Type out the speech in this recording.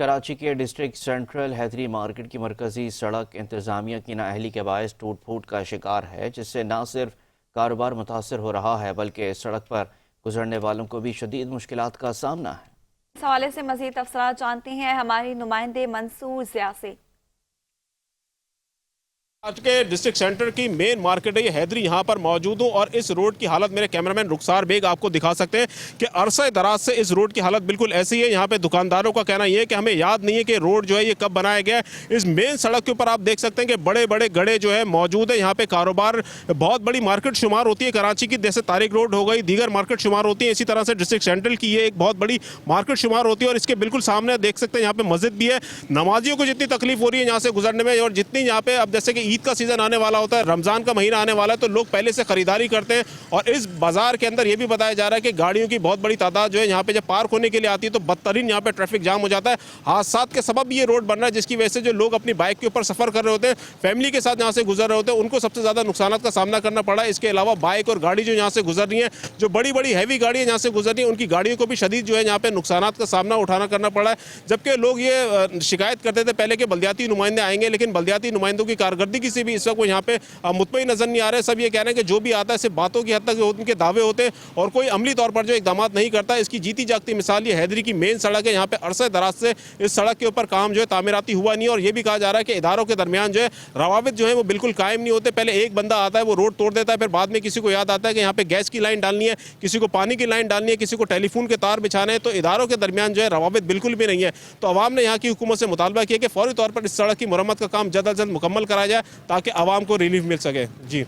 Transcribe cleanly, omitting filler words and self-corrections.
कराची के district central Hydari market की मरकजी सड़क इंतजामिया की नाअहली के बायस टूट फूट का शिकार है, जिससे न सिर्फ कारोबार मुतासर हो रहा है बल्कि सड़क पर गुजरने वालों को भी शदीद मुश्किलात का सामना है। इस हवाले से मजीद तफसीलात जानते हैं हमारी नुमाइंदे मंसूर ज़िया से। आज के डिस्ट्रिक्ट सेंटर की मेन मार्केट है ये हैदरी, यहाँ पर मौजूद हूँ और इस रोड की हालत मेरे कैमरामैन रुखसार बेग आपको दिखा सकते हैं कि अरसे दराज से इस रोड की हालत बिल्कुल ऐसी है। यहाँ पे दुकानदारों का कहना ये है कि हमें याद नहीं है कि रोड जो है ये कब बनाया गया है। इस मेन सड़क के ऊपर आप देख सकते हैं कि बड़े बड़े गड्ढे जो है मौजूद है। यहाँ पे कारोबार बहुत बड़ी मार्केट शुमार होती है कराची की, जैसे तारिक रोड हो गई, दीगर मार्केट शुमार होती है। इसी तरह से डिस्ट्रिक्ट सेंट्रल की ये एक बहुत बड़ी मार्केट शुमार होती है और इसके बिल्कुल सामने देख सकते हैं यहाँ पे मस्जिद भी है। नमाजियों को जितनी तकलीफ हो रही है यहाँ से गुजरने में, और जितनी यहाँ पे अब जैसे कि ईद का सीजन आने वाला होता है, रमजान का महीना आने वाला है, तो लोग पहले से खरीदारी करते हैं। और इस बाजार के अंदर ये भी बताया जा रहा है कि गाड़ियों की बहुत बड़ी तादाद जो है यहाँ पे जब पार्क होने के लिए आती है तो बदतरीन यहाँ पे ट्रैफिक जाम हो जाता है। हादसा के सबब भी ये रोड बन रहा है, जिसकी वजह से जो लोग अपनी बाइक के ऊपर सफर कर रहे होते हैं, फैमिली के साथ यहाँ से गुजर रहे होते हैं, उनको सबसे ज्यादा नुकसान का सामना करना पड़ा है। इसके अलावा बाइक और गाड़ी जो यहाँ से गुजर रही है, जो बड़ी बड़ी हैवी गाड़ियाँ यहाँ से गुजर रही है, उनकी गाड़ियों को भी शदीद जो है यहाँ पे नुकसान का सामना उठाना करना पड़ा है। जबकि लोग ये शिकायत करते थे पहले कि बल्दियाती नुमाइंदे आएंगे, लेकिन बल्दियाती नुमाइंदों की कारकर्दगी से भी इस वक्त यहाँ पे मुतमईन नजर नहीं आ रहे। सब ये कह रहे हैं कि जो भी आता है सिर्फ बातों की हद तक उनके दावे होते हैं और कोई अमली तौर पर जो इकदाम नहीं करता। इसकी जीती जागती मिसाल ये हैदरी की मेन सड़क है। यहाँ पे अरसे दराज से इस सड़क के ऊपर काम जो है तामीराती हुआ नहीं, और ये भी कहा जा रहा है कि इदारों के दरमियान जो है रवाबित जो है वो बिल्कुल कायम नहीं होते। पहले एक बंदा आता है, वो रोड तोड़ देता है, फिर बाद में किसी को याद आता है कि यहाँ पे गैस की लाइन डालनी है, किसी को पानी की लाइन डालनी है, किसी को टेलीफोन के तार बिछाने हैं। तो इदारों के दरमियान जो है रवाबित बिल्कुल भी नहीं है। तो अवाम ने यहाँ की हुकूमत से मुतालबा किया कि फौरी तौर पर इस सड़क की मरम्मत का काम जल्द अज जल्द मुकम्मल कराया जाए ताकि आवाम को रिलीफ मिल सके। जी।